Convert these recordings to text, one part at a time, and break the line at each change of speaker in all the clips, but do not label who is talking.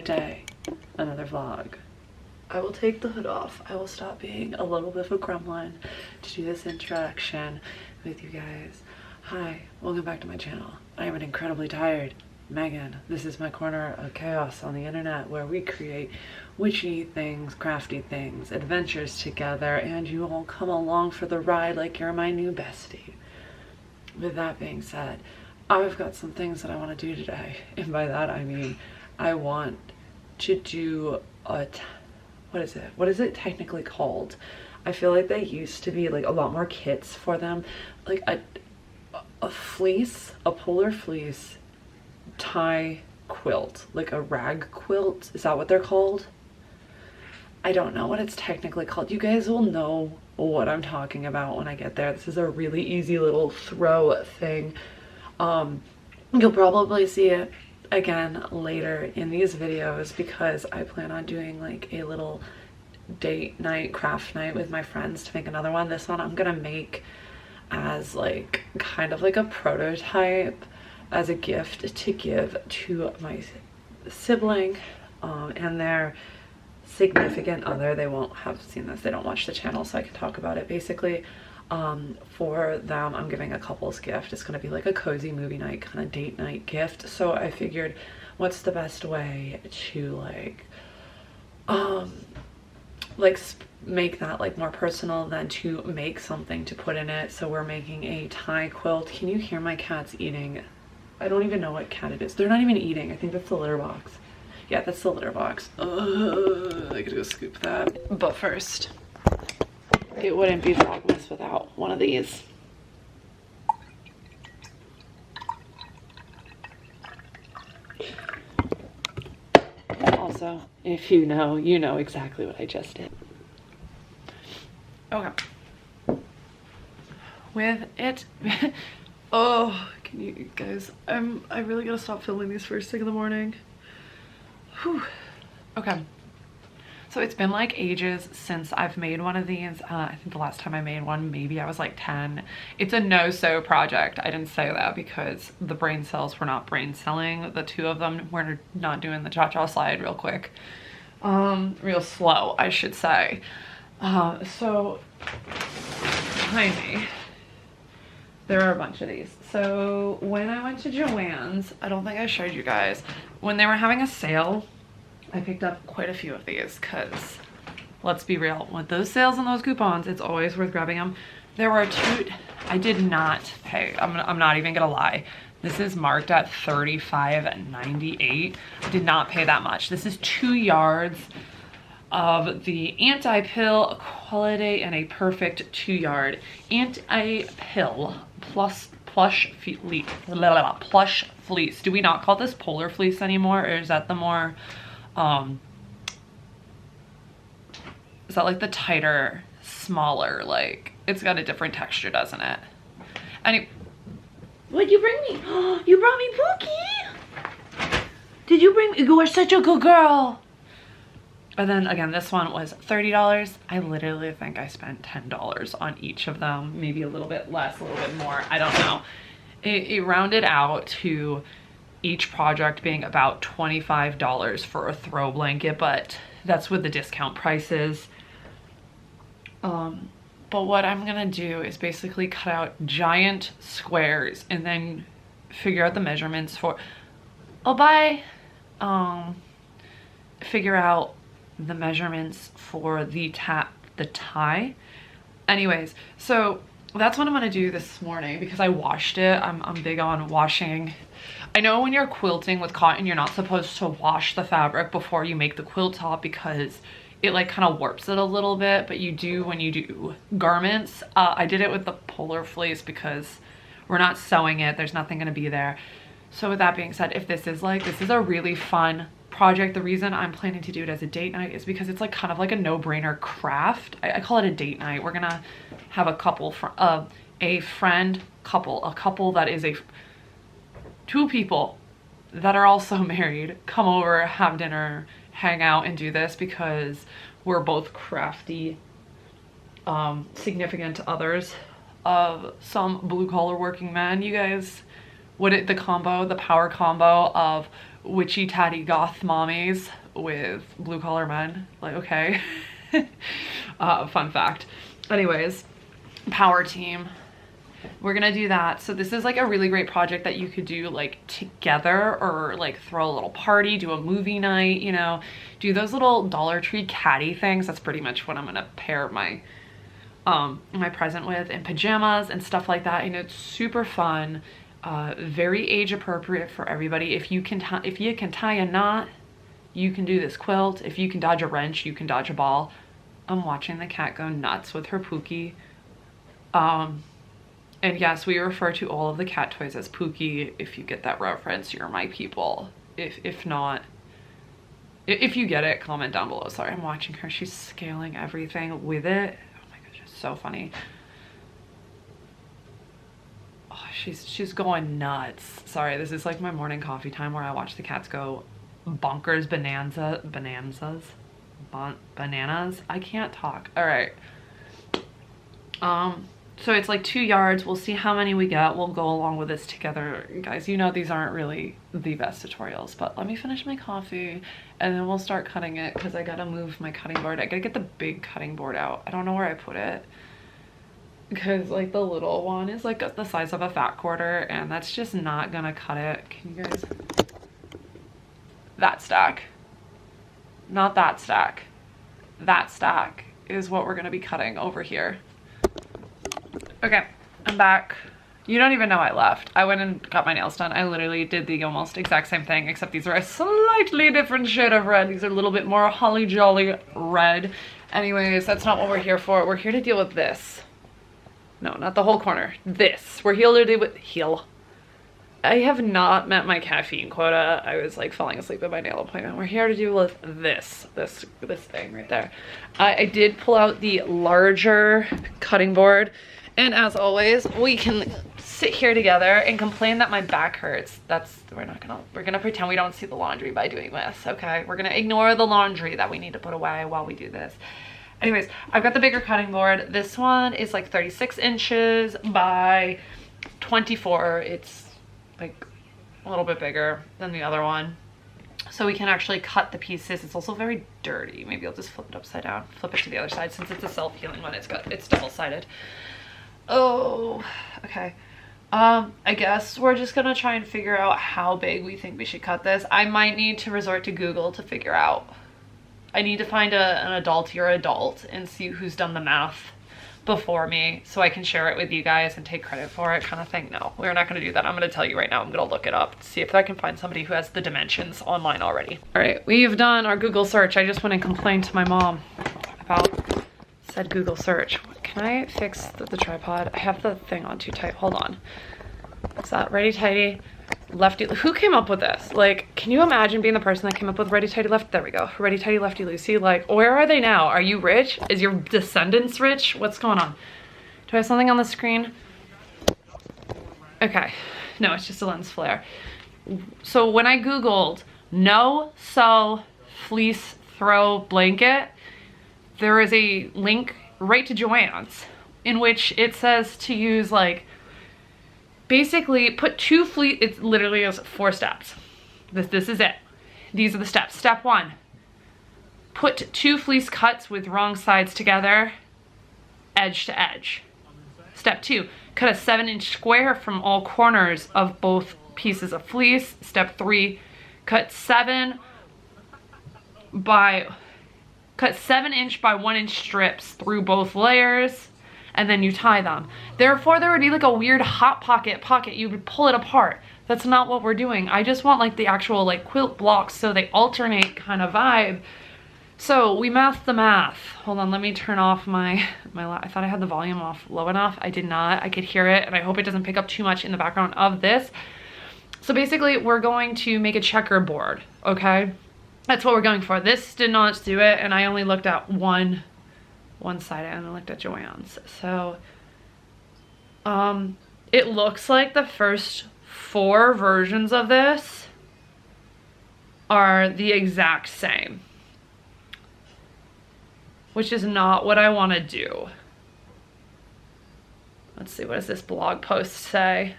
another day, another vlog. I will take the hood off. I will stop being a little bit of a gremlin to do this interaction with you guys. Hi, welcome back to my channel. I am an incredibly tired Megan. This is my corner of chaos on the internet where we create witchy things, crafty things, adventures together, and you all come along for the ride like you're my new bestie. With that being said, I've got some things that I want to do today, and by that I mean I want to do a what is it technically called? I feel like there used to be like a lot more kits for them, like a fleece, a polar fleece tie quilt, like a rag quilt. Is that what they're called? I don't know what it's technically called. You guys will know what I'm talking about when I get there. This is a really easy little throw thing. You'll probably see it again later in these videos because I plan on doing like a little date night, craft night with my friends to make another one. This one I'm gonna make as like kind of like a prototype as a gift to give to my sibling and their significant other. They won't have seen this, they don't watch the channel, so I can talk about it. Basically for them I'm giving a couple's gift. It's gonna be like a cozy movie night kind of date night gift. So I figured what's the best way to make that like more personal than to make something to put in it. So we're making a tie quilt. Can you hear my cats eating? I don't even know what cat it is. They're not even eating. I think that's the litter box. Yeah, that's the litter box. I gotta go scoop that. But first, it wouldn't be Vlogmas without one of these. Also, if you know, you know exactly what I just did. Okay. With it, oh, can you guys, I really gotta stop filming these first thing in the morning. Whew. Okay. So it's been like ages since I've made one of these. I think the last time I made one, maybe I was like 10. It's a no-sew project. I didn't say that because the brain cells were not brain celling. The two of them were not doing the cha-cha slide real quick. Real slow, I should say. So behind me, there are a bunch of these. So when I went to Joann's, I don't think I showed you guys, when they were having a sale, I picked up quite a few of these because let's be real, with those sales and those coupons, it's always worth grabbing them. There were two, I did not pay, I'm not even gonna lie. This is marked at $35.98. I did not pay that much. This is 2 yards of the anti-pill quality and a perfect 2-yard anti-pill plus plush fleece. Do we not call this polar fleece anymore, or is that the more is that like the tighter, smaller, like it's got a different texture, doesn't it? Anyway, what'd you bring me? You brought me Pookie. Did you bring me? You are such a good girl. And then again, this one was $30. I literally think I spent $10 on each of them, maybe a little bit less, a little bit more, I don't know. It rounded out to each project being about $25 for a throw blanket, but that's with the discount prices. But what I'm gonna do is basically cut out giant squares and then figure out the measurements for, figure out the measurements for the tie. Anyways, so that's what I'm gonna do this morning because I washed it. I'm big on washing. I know when you're quilting with cotton, you're not supposed to wash the fabric before you make the quilt top because it like kind of warps it a little bit, but you do when you do garments. I did it with the polar fleece because we're not sewing it. There's nothing gonna be there. So with that being said, if this is a really fun project, the reason I'm planning to do it as a date night is because it's like kind of like a no-brainer craft. I call it a date night. We're gonna have a couple, a couple that is two people that are also married come over, have dinner, hang out, and do this because we're both crafty significant others of some blue-collar working men. You guys, the power combo of witchy tatty goth mommies with blue collar men. Like, okay. Fun fact. Anyways, power team. We're gonna do that. So this is like a really great project that you could do like together, or like throw a little party, do a movie night, you know, do those little Dollar Tree caddy things. That's pretty much what I'm gonna pair my my present with, and pajamas and stuff like that. And it's super fun, very age appropriate for everybody. If you can tie a knot, you can do this quilt. If you can dodge a wrench, you can dodge a ball. I'm watching the cat go nuts with her Pookie. And yes, we refer to all of the cat toys as Pookie. If you get that reference, you're my people. If not, if you get it, comment down below. Sorry, I'm watching her. She's scaling everything with it. Oh my gosh, it's so funny. Oh, she's going nuts. Sorry, this is like my morning coffee time where I watch the cats go bonkers bananas. I can't talk. All right. So it's like 2 yards. We'll see how many we get. We'll go along with this together. Guys, you know these aren't really the best tutorials, but let me finish my coffee and then we'll start cutting it, because I gotta move my cutting board. I gotta get the big cutting board out. I don't know where I put it, because like the little one is like the size of a fat quarter, and that's just not gonna cut it. Can you guys? That stack. Not that stack. That stack is what we're gonna be cutting over here. Okay, I'm back. You don't even know I left. I went and got my nails done. I literally did the almost exact same thing, except these are a slightly different shade of red. These are a little bit more holly jolly red. Anyways, that's not what we're here for. We're here to deal with this. No, not the whole corner. This. We're here to deal with I have not met my caffeine quota. I was like falling asleep at my nail appointment. We're here to deal with this thing right there. I did pull out the larger cutting board. And as always, we can sit here together and complain that my back hurts. We're gonna pretend we don't see the laundry by doing this, okay? We're gonna ignore the laundry that we need to put away while we do this. Anyways, I've got the bigger cutting board. This one is like 36 inches by 24. It's like a little bit bigger than the other one. So we can actually cut the pieces. It's also very dirty. Maybe I'll just flip it upside down, flip it to the other side, since it's a self-healing one. It's double-sided. Oh, okay. I guess we're just gonna try and figure out how big we think we should cut this. I might need to resort to Google to figure out. I need to find an adultier adult and see who's done the math before me, so I can share it with you guys and take credit for it, kind of thing. No, we're not gonna do that. I'm gonna tell you right now. I'm gonna look it up, see if I can find somebody who has the dimensions online already. All right, we've done our Google search. I just went and complained to my mom about said Google search. Can I fix the tripod? I have the thing on too tight. Hold on. Is that righty tighty lefty? Who came up with this? Like, can you imagine being the person that came up with righty tighty left? There we go. Righty tighty lefty loosey. Like, where are they now? Are you rich? Is your descendants rich? What's going on? Do I have something on the screen? Okay. No, it's just a lens flare. So when I Googled no sew fleece throw blanket, there is a link right to Joann's in which it says to use, like, basically put 2 fleece. It literally is 4 steps. This is it. These are the steps. Step 1, put 2 fleece cuts with wrong sides together, edge to edge. Step 2, cut a 7-inch square from all corners of both pieces of fleece. Step 3, cut 7 inch by 1 inch strips through both layers, and then you tie them. Therefore, there would be like a weird hot pocket. You would pull it apart. That's not what we're doing. I just want like the actual like quilt blocks so they alternate kind of vibe. So we mathed the math. Hold on, let me turn off my I thought I had the volume off low enough. I did not. I could hear it, and I hope it doesn't pick up too much in the background of this. So basically, we're going to make a checkerboard, okay? That's what we're going for. This did not do it, and I only looked at one side, and I looked at Joann's. So it looks like the first 4 versions of this are the exact same, which is not what I want to do. Let's see, what does this blog post say?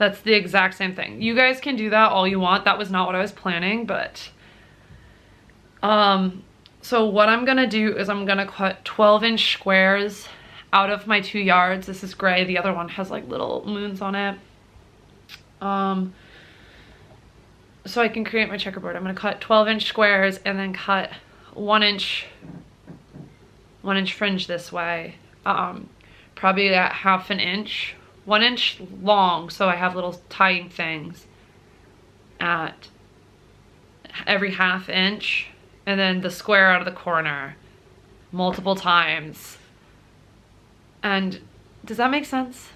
That's the exact same thing. You guys can do that all you want. That was not what I was planning, but so what I'm gonna do is I'm gonna cut 12-inch squares out of my 2 yards. This is gray, the other one has like little moons on it. So I can create my checkerboard. I'm gonna cut 12-inch squares and then cut 1-inch fringe this way. Probably at half an inch, 1 inch long, so I have little tying things at every half inch, and then the square out of the corner multiple times. And does that make sense?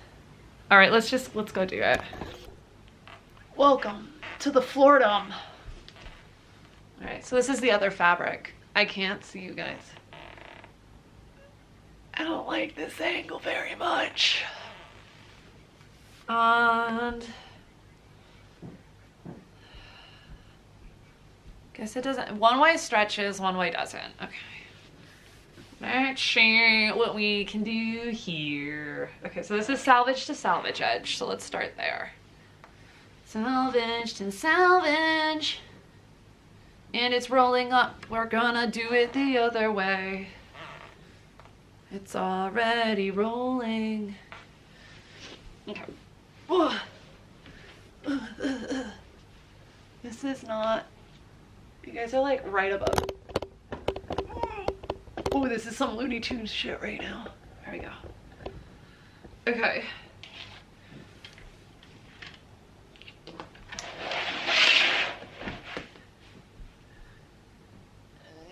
All right, let's go do it. Welcome to the Floridom. All right, so this is the other fabric. I can't see you guys. I don't like this angle very much. And guess it doesn't, one way stretches, one way doesn't. Okay. Let's see what we can do here. Okay, so this is salvage to salvage edge, so let's start there. Salvage to salvage. And it's rolling up. We're gonna do it the other way. It's already rolling. Okay. This is not, you guys are like right above. Oh, this is some Looney Tunes shit right now. There we go. Okay.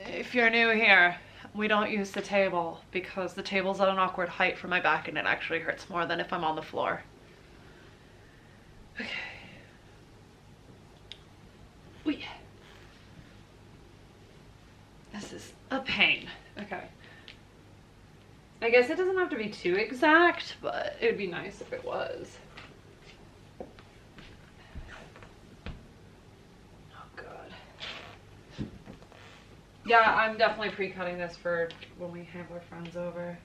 If you're new here, we don't use the table because the table's at an awkward height for my back and it actually hurts more than if I'm on the floor. Okay. Ooh. This is a pain. Okay. I guess it doesn't have to be too exact, but it would be nice if it was. Oh god. Yeah, I'm definitely pre-cutting this for when we have our friends over.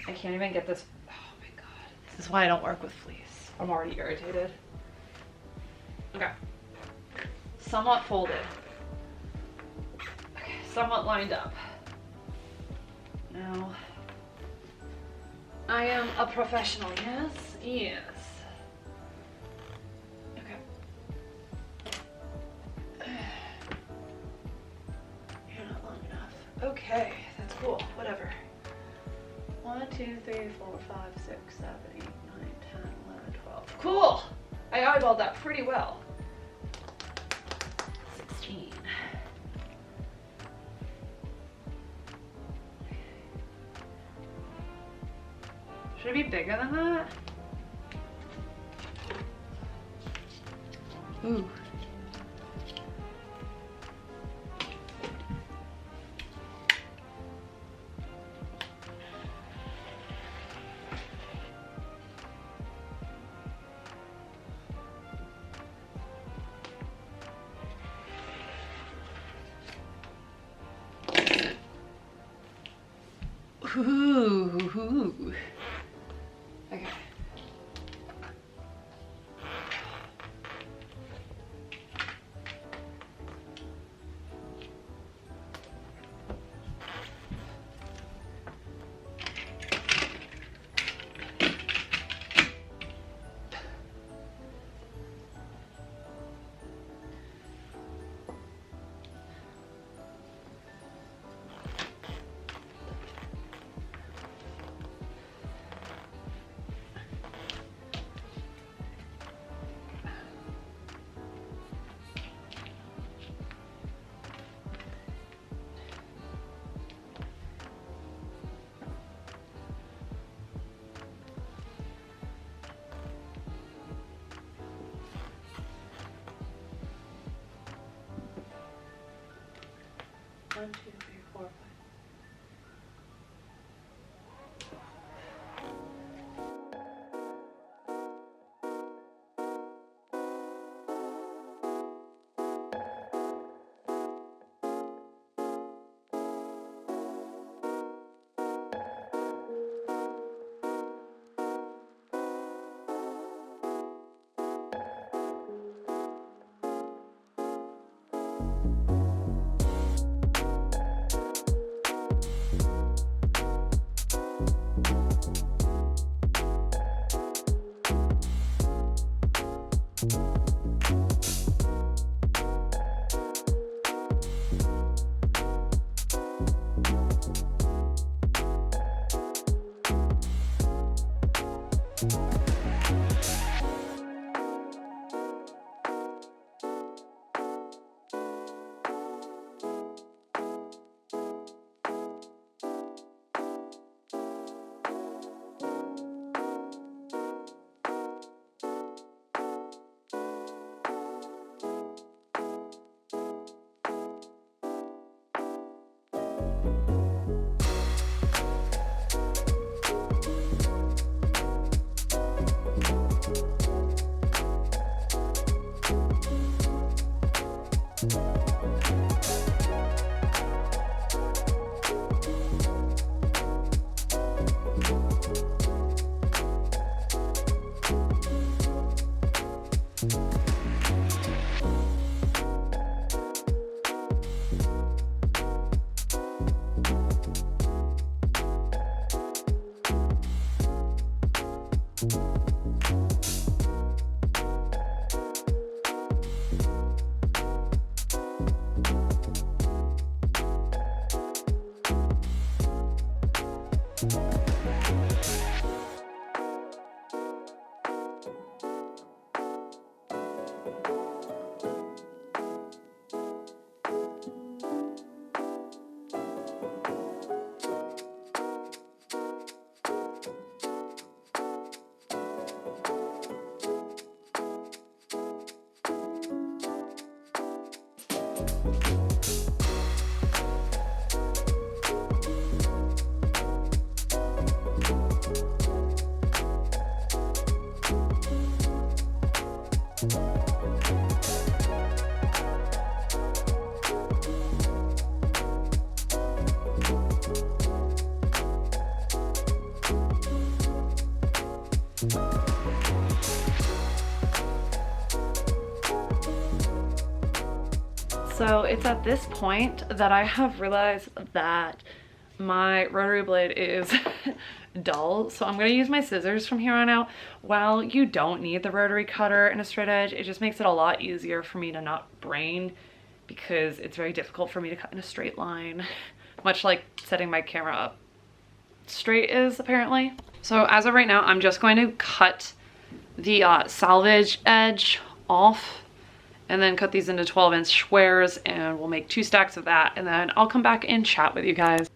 I can't even get this. Oh my god. This is why I don't work with fleece. I'm already irritated. Okay. Somewhat folded. Okay, somewhat lined up. Now, I am a professional, yes? Yes. Okay. You're not long enough. Okay, that's cool, whatever. 1, 2, 3, 4, 5, 6, 7, 8, 9, 10, 11, 12. Cool! I eyeballed that pretty well. 16. Should it be bigger than that? Ooh. Ooh. Okay. One, two, three, four, five. So it's at this point that I have realized that my rotary blade is dull, so I'm going to use my scissors from here on out. While you don't need the rotary cutter and a straight edge, it just makes it a lot easier for me to not brain, because it's very difficult for me to cut in a straight line, much like setting my camera up straight is apparently. So as of right now, I'm just going to cut the salvage edge off and then cut these into 12-inch squares, and we'll make 2 stacks of that, and then I'll come back and chat with you guys.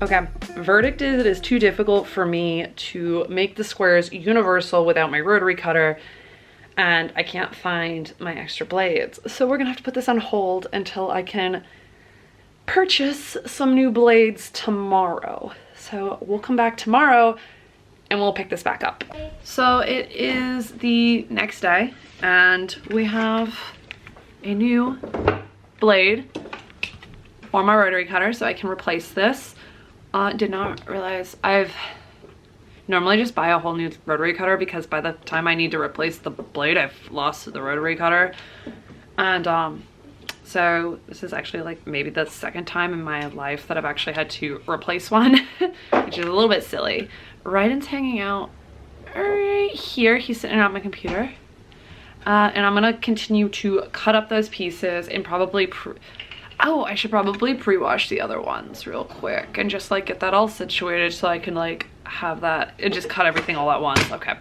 Okay, verdict is it is too difficult for me to make the squares universal without my rotary cutter, and I can't find my extra blades. So we're gonna have to put this on hold until I can purchase some new blades tomorrow. So we'll come back tomorrow and we'll pick this back up. So it is the next day and we have a new blade for my rotary cutter, so I can replace this. Did not realize I've normally just buy a whole new rotary cutter, because by the time I need to replace the blade, I've lost the rotary cutter. And so this is actually like maybe the second time in my life that I've actually had to replace one, which is a little bit silly. Ryden's hanging out right here. He's sitting at my computer. And I'm gonna continue to cut up those pieces and probably oh, I should probably pre-wash the other ones real quick and just like get that all situated so I can like have that and just cut everything all at once. Okay,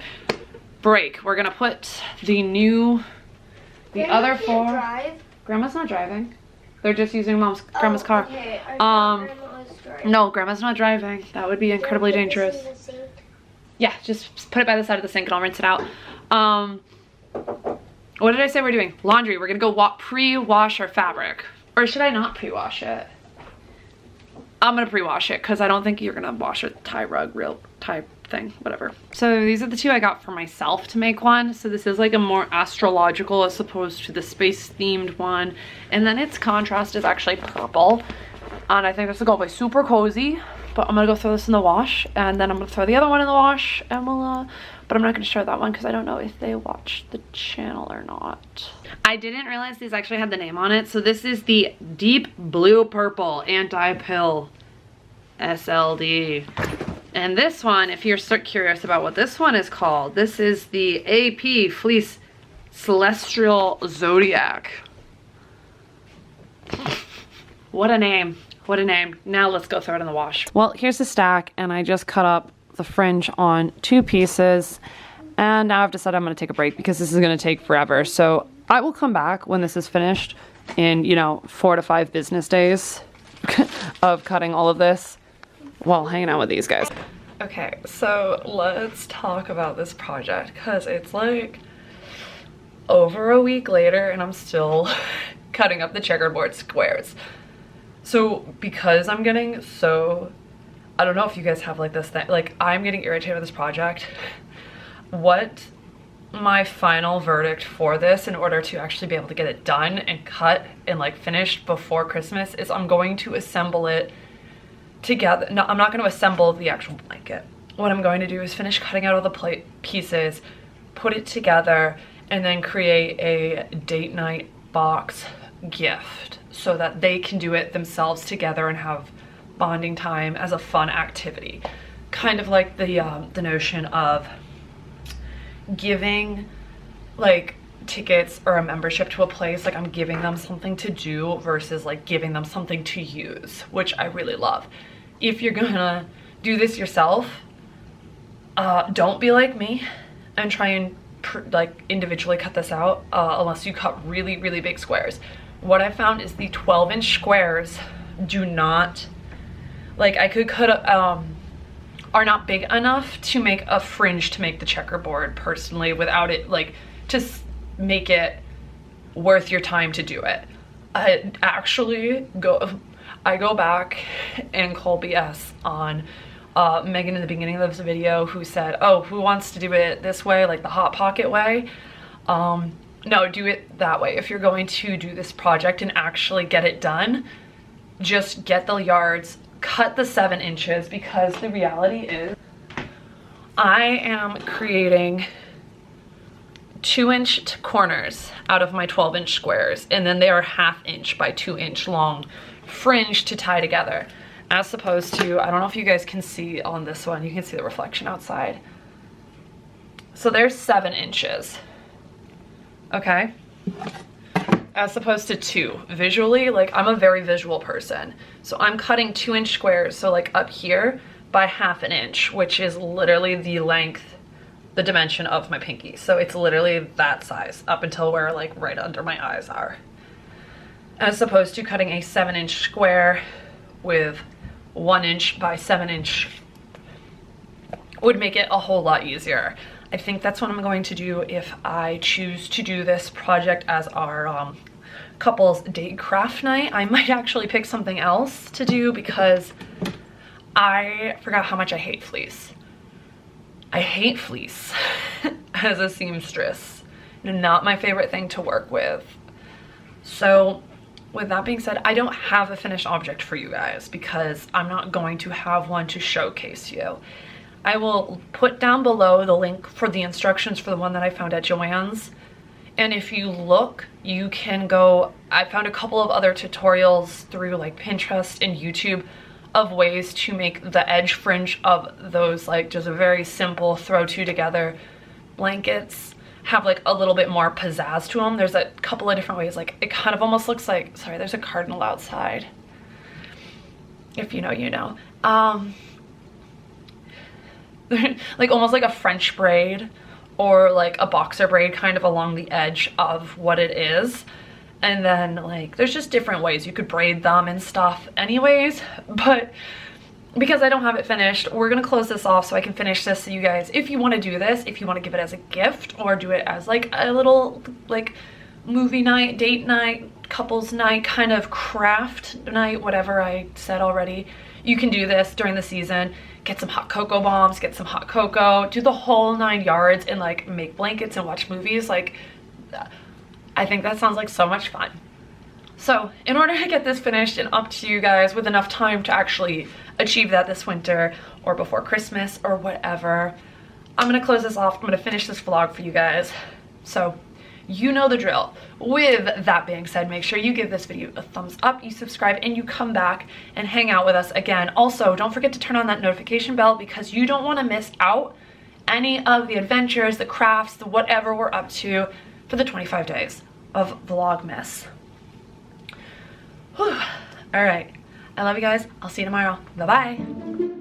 break. We're gonna put the other four. Drive? Grandma's not driving. They're just using grandma's car.
Okay.
No, grandma's not driving. That would be incredibly dangerous. Yeah, just put it by the side of the sink and I'll rinse it out. What did I say we're doing? Laundry. We're gonna go pre-wash our fabric. Or should I not pre-wash it? I'm gonna pre-wash it because I don't think you're gonna wash a tie rug, real tie thing, whatever. So these are the two I got for myself to make one. So this is like a more astrological as opposed to the space themed one. And then its contrast is actually purple. And I think this is gonna be super cozy. But I'm gonna go throw this in the wash, and then I'm gonna throw the other one in the wash, and we'll but I'm not gonna share that one because I don't know if they watch the channel or not. I didn't realize these actually had the name on it. So this is the Deep Blue Purple Anti-Pill SLD. And this one, if you're so curious about what this one is called, this is the AP Fleece Celestial Zodiac. What a name. What a name. Now let's go throw it in the wash. Well, here's the stack, and I just cut up the fringe on 2 pieces. And now I've decided I'm going to take a break because this is going to take forever. So I will come back when this is finished in, you know, 4 to 5 business days of cutting all of this while hanging out with these guys. Okay, so let's talk about this project because it's like over a week later and I'm still cutting up the checkerboard squares. So because I'm getting so, I don't know if you guys have like this thing, like I'm getting irritated with this project. What my final verdict for this, in order to actually be able to get it done and cut and like finished before Christmas, is I'm going to assemble it together. No, I'm not going to assemble the actual blanket. What I'm going to do is finish cutting out all the pieces, put it together, and then create a date night box gift so that they can do it themselves together and have bonding time as a fun activity. Kind of like the notion of giving like tickets or a membership to a place, like I'm giving them something to do versus like giving them something to use, which I really love. If you're gonna do this yourself, don't be like me and try and like individually cut this out, unless you cut really, really big squares. What I found is the 12-inch squares do not, like I could cut are not big enough to make a fringe to make the checkerboard personally, without it like to make it worth your time to do it. I go back and call BS on Megan in the beginning of this video, who said, oh, who wants to do it this way, like the Hot Pocket way? No, do it that way. If you're going to do this project and actually get it done, just get the yards, cut the 7 inches, because the reality is I am creating 2-inch corners out of my 12-inch squares, and then they are 1/2 inch by 2-inch long fringe to tie together, as opposed to, I don't know if you guys can see on this one, you can see the reflection outside. So there's 7 inches, okay? As opposed to 2. Visually, like I'm a very visual person. So I'm cutting 2-inch squares, so like up here by 1/2 inch, which is literally the length, the dimension of my pinky. So it's literally that size up until where like right under my eyes are. As opposed to cutting a 7-inch square with 1 inch by 7 inch would make it a whole lot easier. I think that's what I'm going to do if I choose to do this project as our couples date craft night. I might actually pick something else to do, because I forgot how much I hate fleece. I hate fleece as a seamstress. Not my favorite thing to work with. So with that being said, I don't have a finished object for you guys, because I'm not going to have one to showcase you. I will put down below the link for the instructions for the one that I found at Joann's. And if you look, you can go, I found a couple of other tutorials through like Pinterest and YouTube of ways to make the edge fringe of those, like just a very simple throw 2 together blankets, have like a little bit more pizzazz to them. There's a couple of different ways. Like it kind of almost looks like, sorry, there's a cardinal outside. If you know, you know. Like almost like a French braid or like a boxer braid kind of along the edge of what it is. And then like there's just different ways you could braid them and stuff anyways. But because I don't have it finished, we're gonna close this off so I can finish this. So you guys, if you want to do this, if you want to give it as a gift or do it as like a little like movie night, date night, couples night, kind of craft night, whatever I said already, you can do this during the season. Get some hot cocoa bombs, get some hot cocoa, do the whole 9 yards, and like make blankets and watch movies. Like I think that sounds like so much fun. So in order to get this finished and up to you guys with enough time to actually achieve that this winter or before Christmas or whatever, I'm gonna close this off. I'm gonna finish this vlog for you guys. So you know the drill. With that being said, make sure you give this video a thumbs up, you subscribe, and you come back and hang out with us again. Also, don't forget to turn on that notification bell, because you don't want to miss out any of the adventures, the crafts, the whatever we're up to for the 25 days of Vlogmas. Whew. All right, I love you guys. I'll see you tomorrow. Bye-bye.